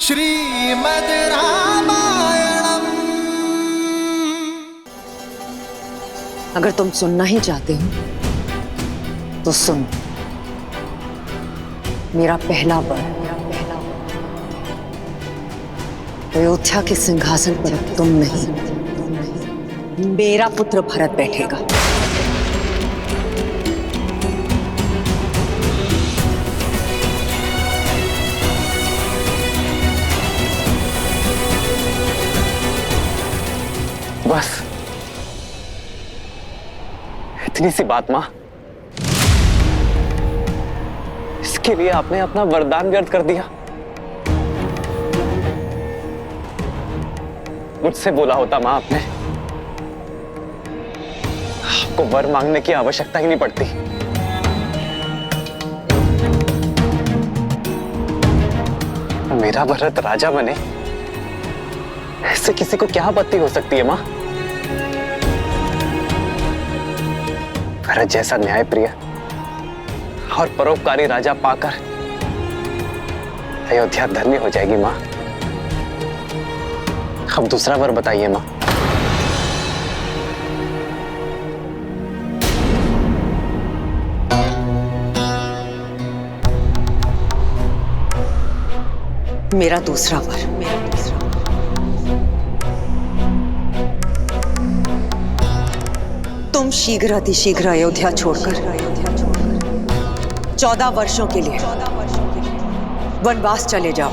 श्रीमद् रामायणम। अगर तुम सुनना ही चाहते हो तो सुन। मेरा पहला वर अयोध्या के सिंहासन पर तुम नहीं, मेरा पुत्र भरत बैठेगा। बस इतनी सी बात मां, इसके लिए आपने अपना वरदान व्यर्थ कर दिया। मुझसे बोला होता मां आपने, आपको वर मांगने की आवश्यकता ही नहीं पड़ती। मेरा भरत राजा बने, ऐसे किसी को क्या आपत्ति हो सकती है मां? भरत जैसा न्यायप्रिय और परोपकारी राजा पाकर अयोध्या धन्य हो जाएगी मां। अब दूसरा वर बताइए मां। मेरा दूसरा वर तुम शीघ्र अतिशीघ्र अयोध्या छोड़कर 14 वर्षों के लिए वनवास चले जाओ।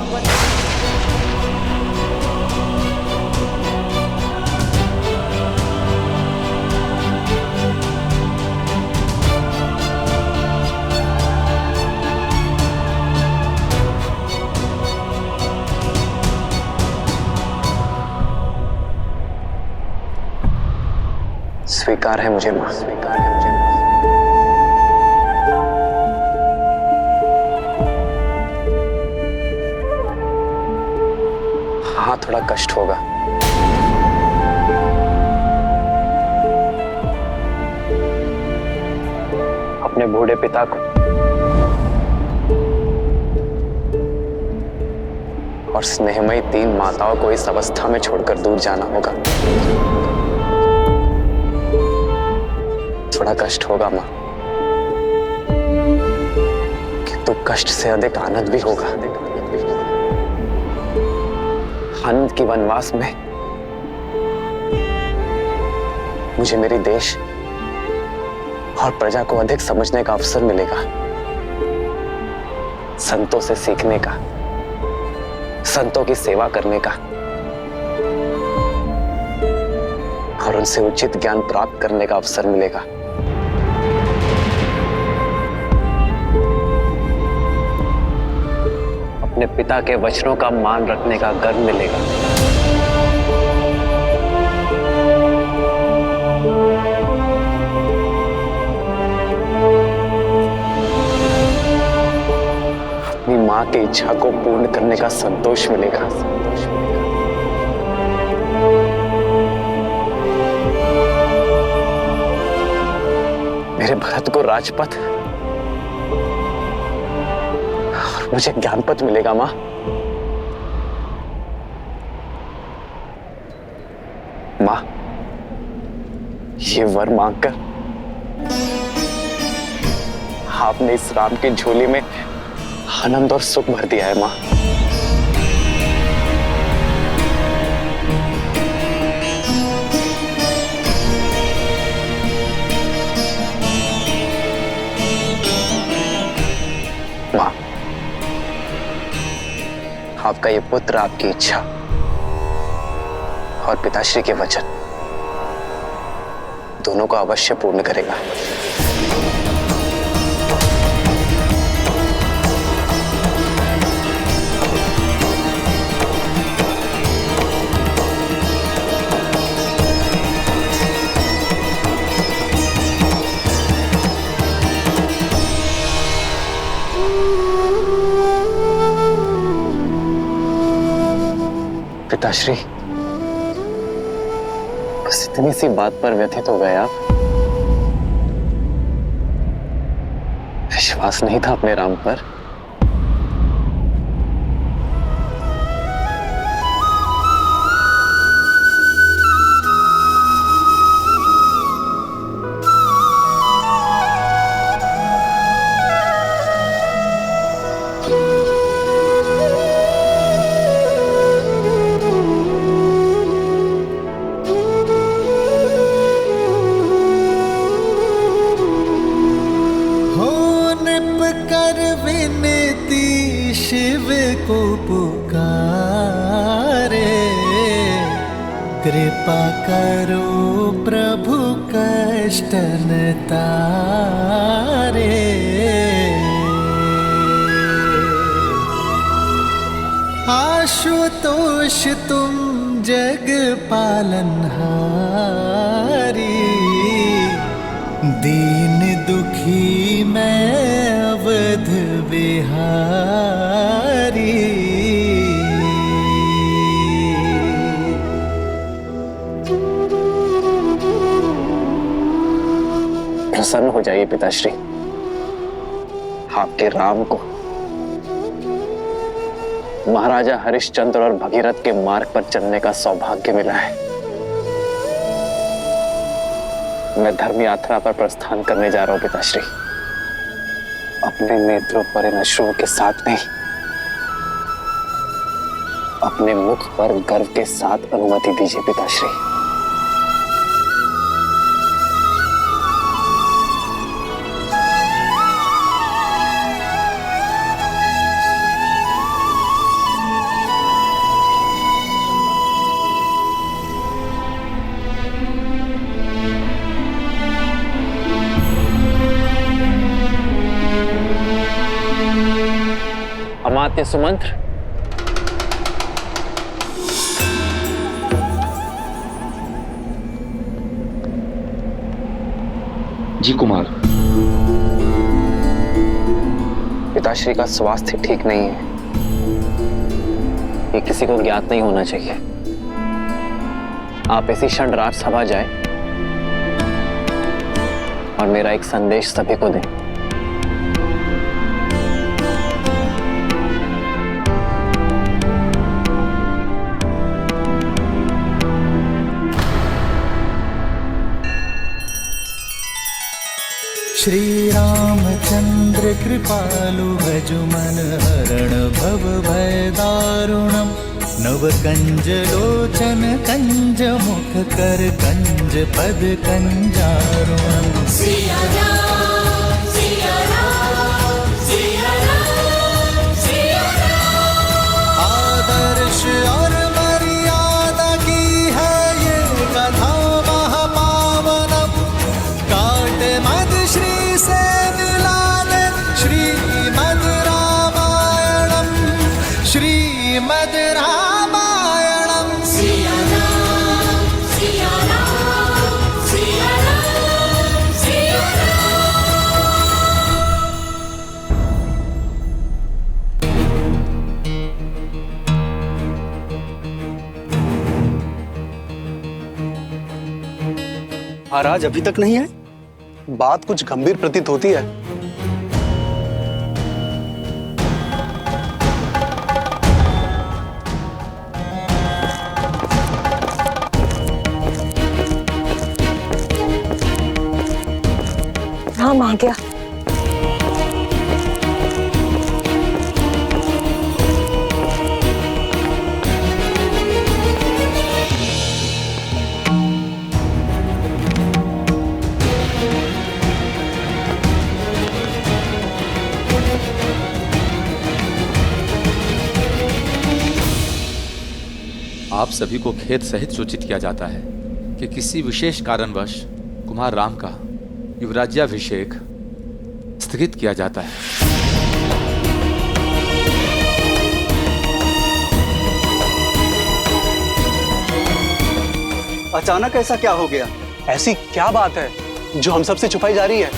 स्वीकार है मुझे मां, स्वीकार है मुझे मां। हाँ, थोड़ा कष्ट होगा। अपने बूढ़े पिता को और स्नेहमयी 3 माताओं को इस अवस्था में छोड़कर दूर जाना होगा। थोड़ा कष्ट होगा मां, किंतु कष्ट से अधिक आनंद भी होगा। आनंद की वनवास में मुझे मेरी देश और प्रजा को अधिक समझने का अवसर मिलेगा, संतों से सीखने का, संतों की सेवा करने का और उनसे उचित ज्ञान प्राप्त करने का अवसर मिलेगा। अपने पिता के वचनों का मान रखने का गर्व मिलेगा। अपनी मां की इच्छा को पूर्ण करने का संतोष मिलेगा। मेरे भरत को राजपथ और मुझे ज्ञानपथ मिलेगा मां। मां, ये वर मांगकर आपने इस राम की झोली में आनंद और सुख भर दिया है मां। मां, आपका ये पुत्र आपकी इच्छा और पिताश्री के वचन दोनों को अवश्य पूर्ण करेगा। पिताश्री, बस इतनी सी बात पर व्यथित हो गए आप। विश्वास नहीं था अपने राम पर। पुकारे, कृपा करो प्रभु कष्ट न तारे। आशुतोष तुम जग पालनहारी, दीन दुखी मैं अवध बिहारी। प्रसन्न हो जाइए पिताश्री, आपके राम को महाराजा हरिश्चंद्र और भगीरथ के मार्ग पर चलने का सौभाग्य मिला है। मैं धर्म यात्रा पर प्रस्थान करने जा रहा हूं पिताश्री। अपने नेत्रों पर इन अश्रुओं के साथ नहीं, अपने मुख पर गर्व के साथ अनुमति दीजिए पिताश्री। अमात्य सुमंत्र, जी कुमार। पिताश्री का स्वास्थ्य ठीक नहीं है, ये किसी को ज्ञात नहीं होना चाहिए। आप इसी क्षण राजसभा जाएं और मेरा एक संदेश सभी को दें। श्री रामचंद्र कृपालु भजु मन हरण भव भय दारुणम, नव कंज लोचन कंज मुख कर कंज पद कंजारुणम। सिया राम, सिया राम, सिया राम, सिया राम। आदर्श और मर्यादा की है ये कथा महापावनम, काट मद श्री से मिलाने श्रीमद रामायणम, श्रीमद रामायणम। सिया राम, सिया राम, सिया राम, सिया महाराज अभी तक नहीं है? बात कुछ गंभीर प्रतीत होती है। राम आ गया। आप सभी को खेद सहित सूचित किया जाता है कि किसी विशेष कारणवश कुमार राम का युवराज्याभिषेक स्थगित किया जाता है। अचानक ऐसा क्या हो गया? ऐसी क्या बात है जो हम सबसे छुपाई जा रही है?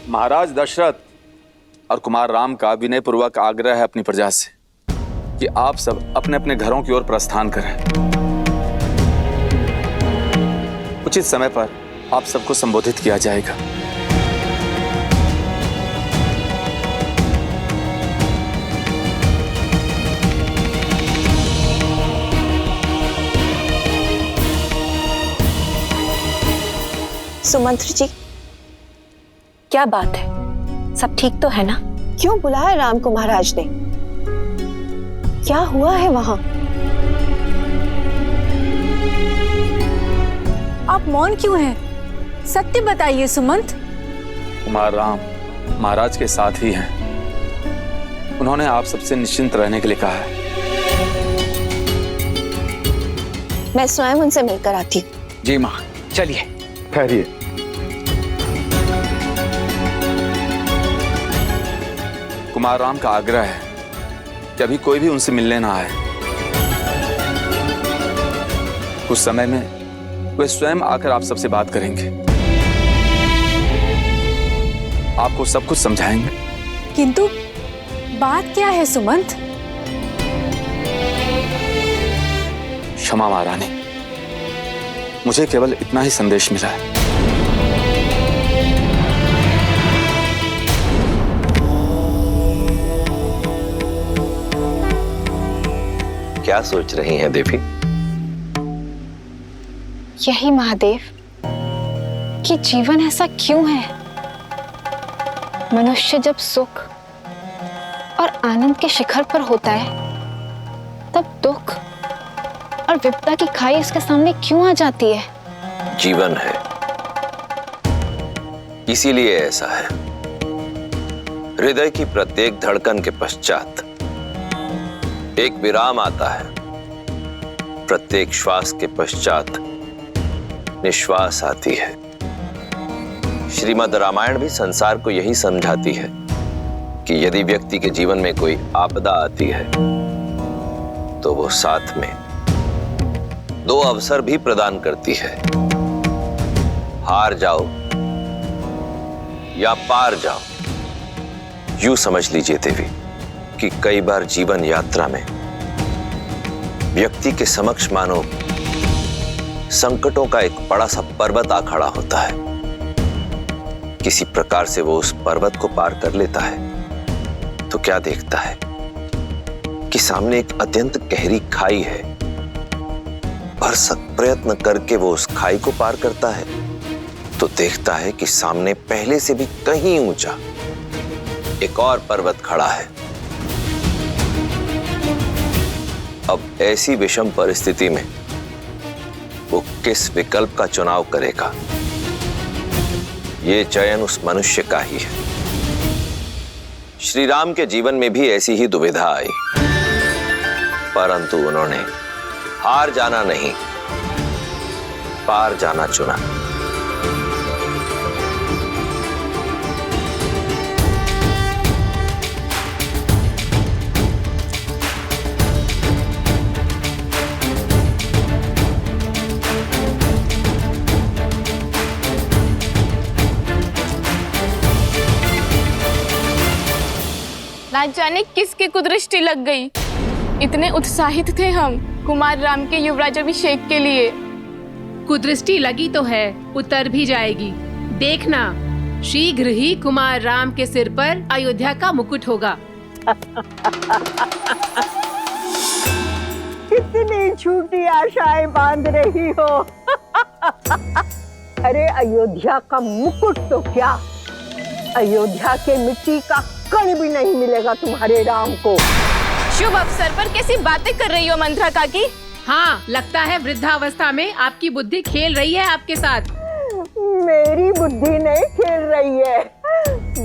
महाराज दशरथ और कुमार राम का विनयपूर्वक आग्रह है अपनी प्रजा से कि आप सब अपने अपने घरों की ओर प्रस्थान करें। उचित समय पर आप सबको संबोधित किया जाएगा। सुमंत्र जी, क्या बात है? सब ठीक तो है ना? क्यों बुलाया राम को महाराज ने? क्या हुआ है वहां? आप मौन क्यों हैं? सत्य बताइए सुमंत। कुमार राम महाराज के साथ ही हैं। उन्होंने आप सबसे निश्चिंत रहने के लिए कहा है। मैं स्वयं उनसे मिलकर आती हूँ। जी माँ, चलिए। ठहरिए। कुमार राम का आग्रह है कि अभी कोई भी उनसे मिलने ना आए। कुछ समय में वे स्वयं आकर आप सबसे बात करेंगे, आपको सब कुछ समझाएंगे। किंतु बात क्या है सुमंत? क्षमा महारानी, मुझे केवल इतना ही संदेश मिला है। क्या सोच रही हैं देवी? यही महादेव कि जीवन ऐसा क्यों है? मनुष्य जब सुख और आनंद के शिखर पर होता है तब दुख और विपदा की खाई उसके सामने क्यों आ जाती है? जीवन है, इसीलिए ऐसा है। हृदय की प्रत्येक धड़कन के पश्चात एक विराम आता है। प्रत्येक श्वास के पश्चात निश्वास आती है। श्रीमद् रामायण भी संसार को यही समझाती है कि यदि व्यक्ति के जीवन में कोई आपदा आती है तो वो साथ में दो अवसर भी प्रदान करती है। हार जाओ या पार जाओ। यूं समझ लीजिए देवी कि कई बार जीवन यात्रा में व्यक्ति के समक्ष मानो संकटों का एक बड़ा सा पर्वत आ खड़ा होता है। किसी प्रकार से वो उस पर्वत को पार कर लेता है तो क्या देखता है कि सामने एक अत्यंत गहरी खाई है। भरसक प्रयत्न करके वो उस खाई को पार करता है तो देखता है कि सामने पहले से भी कहीं ऊंचा एक और पर्वत खड़ा है। अब ऐसी विषम परिस्थिति में वो किस विकल्प का चुनाव करेगा, ये चयन उस मनुष्य का ही है। श्री राम के जीवन में भी ऐसी ही दुविधा आई, परंतु उन्होंने हार जाना नहीं, पार जाना चुना। ना जाने किसकी कुदृष्टि लग गई। इतने उत्साहित थे हम कुमार राम के युवराज अभिषेक के लिए। कुदृष्टि लगी तो है, उतर भी जाएगी। देखना, शीघ्र ही कुमार राम के सिर पर अयोध्या का मुकुट होगा। कितनी झूठी आशाएं बांध रही हो। अरे अयोध्या का मुकुट तो क्या, अयोध्या के मिट्टी का कण भी नहीं मिलेगा तुम्हारे राम को। शुभ अवसर पर कैसी बातें कर रही हो मंत्रा काकी? हाँ, लगता है वृद्धावस्था में आपकी बुद्धि खेल रही है आपके साथ। मेरी बुद्धि नहीं खेल रही है,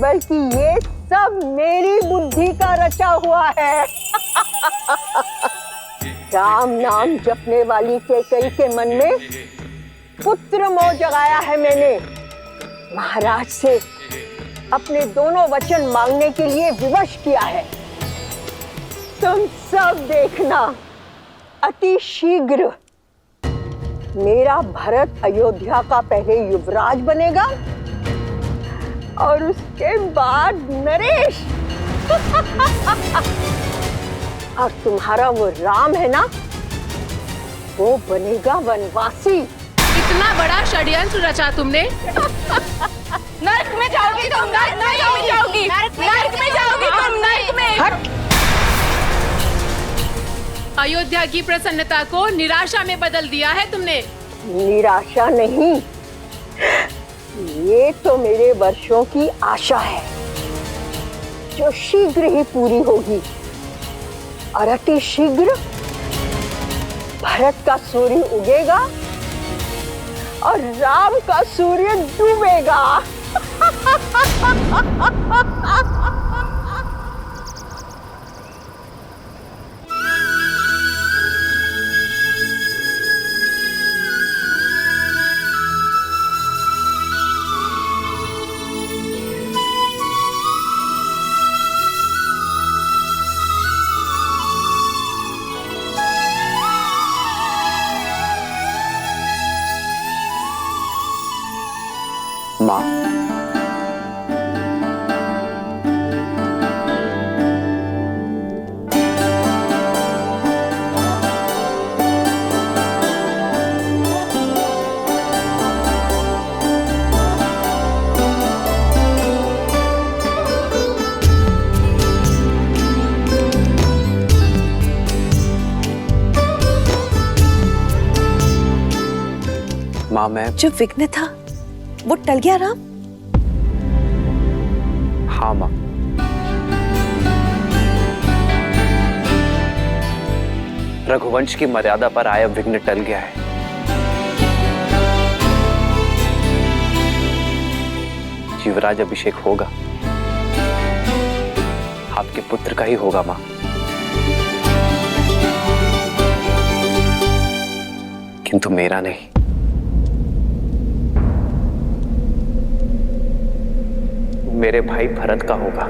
बल्कि ये सब मेरी बुद्धि का रचा हुआ है। राम नाम जपने वाली कैकेयी के मन में पुत्र मोह जगाया है मैंने। महाराज से अपने दोनों वचन मांगने के लिए विवश किया है। तुम सब देखना, अति शीघ्र मेरा भरत अयोध्या का पहले युवराज बनेगा और उसके बाद नरेश। और तुम्हारा वो राम है ना, वो बनेगा वनवासी। इतना बड़ा षड्यंत्र रचा तुमने। नर्क में जाओगी तुम, नर्क में जाओगी, नर्क में जाओगी तुम, नर्क में। हट! अयोध्या की प्रसन्नता को निराशा में बदल दिया है तुमने। निराशा नहीं, ये तो मेरे वर्षों की आशा है जो शीघ्र ही पूरी होगी। और अति शीघ्र भरत का सूर्य उगेगा और राम का सूर्य डूबेगा। माँ, माँ मैं जो विघ्न था वो टल गया राम? हाँ माँ, रघुवंश की मर्यादा पर आया विघ्न टल गया है। युवराज अभिषेक होगा, आपके पुत्र का ही होगा माँ, किंतु मेरा नहीं। मेरे भाई भरत का होगा।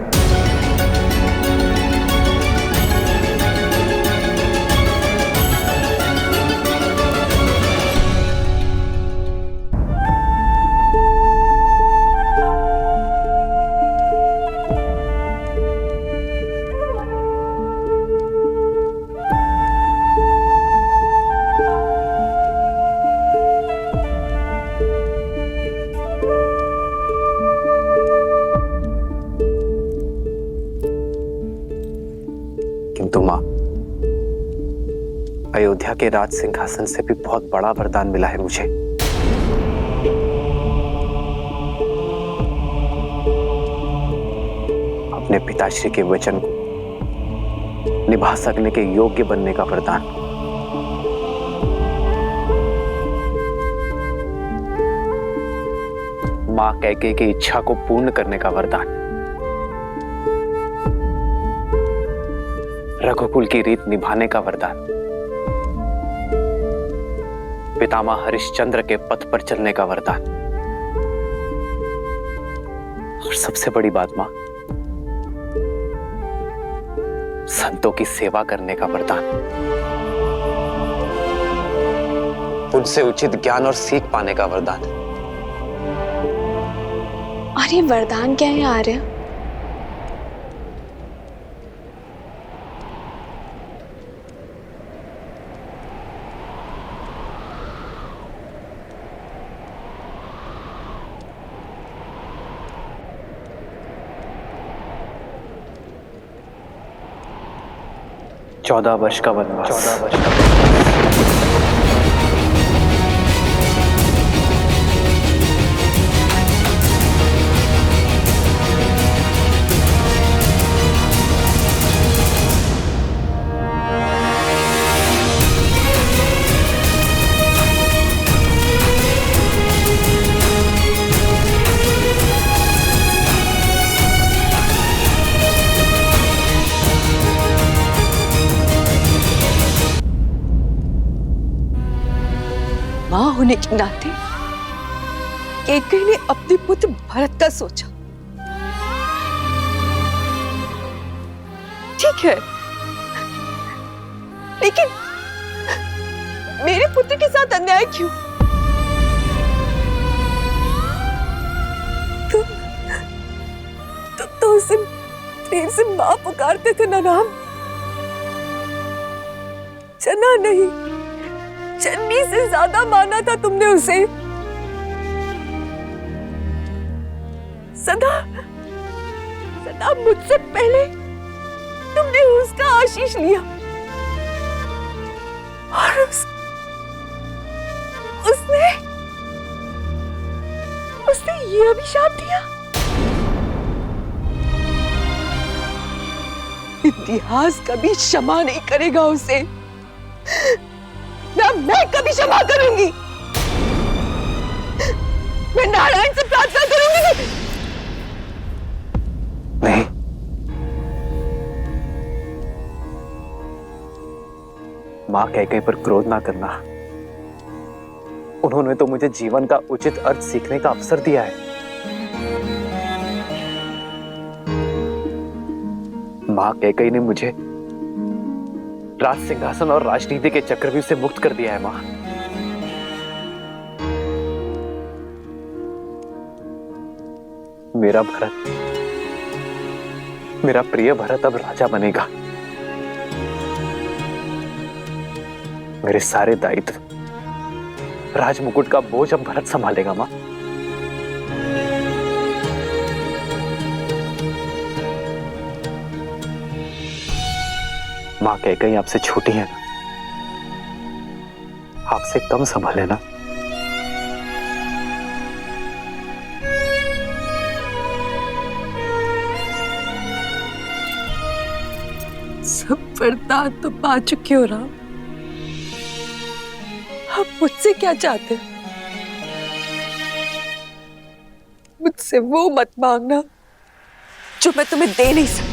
किंतु मां, अयोध्या के राज सिंहासन से भी बहुत बड़ा वरदान मिला है मुझे। अपने पिताश्री के वचन को निभा सकने के योग्य बनने का वरदान। मां कैकेयी की इच्छा को पूर्ण करने का वरदान। रघुकुल की रीत निभाने का वरदान। पितामह हरिश्चंद्र के पथ पर चलने का वरदान। और सबसे बड़ी बात मां, संतों की सेवा करने का वरदान। उनसे उचित ज्ञान और सीख पाने का वरदान। और ये वरदान क्या है आर्य? चौदह वर्ष का वनवास। मां होने के नाते कैकेयी ने अपने पुत्र भरत का सोचा। ठीक है, लेकिन मेरे पुत्र के साथ अन्याय क्यों? तुम तो उसे प्रेम से मां पुकारते थे ना राम? चना नहीं, चन्नी से ज्यादा माना था तुमने उसे। सदा सदा मुझसे पहले तुमने उसका आशीष लिया और उसने ये अभिशाप दिया। इतिहास कभी क्षमा नहीं करेगा उसे, ना मैं कभी क्षमा करूंगी। मैं नारायण से प्रार्थना करूंगी माँ कैकेयी पर क्रोध ना करना। उन्होंने तो मुझे जीवन का उचित अर्थ सीखने का अवसर दिया है। माँ कैकेयी ने मुझे राज सिंहासन और राजनीति के चक्रव्यूह से मुक्त कर दिया है। माँ, मेरा भरत, मेरा प्रिय भरत अब राजा बनेगा। मेरे सारे दायित्व, राजमुकुट का बोझ अब भरत संभालेगा। माँ, माँ कैकेयी आपसे छोटी है ना, आपसे कम संभाले ना। सब वरदान तो पा चुके हो राम, आप मुझसे क्या चाहते हो? मुझसे वो मत मांगना जो मैं तुम्हें दे नहीं सकती।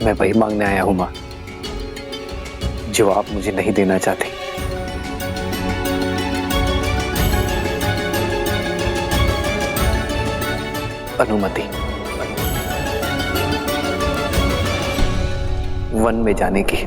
मैं वही मांगने आया हूं मां, जो आप मुझे नहीं देना चाहते। अनुमति, वन में जाने की।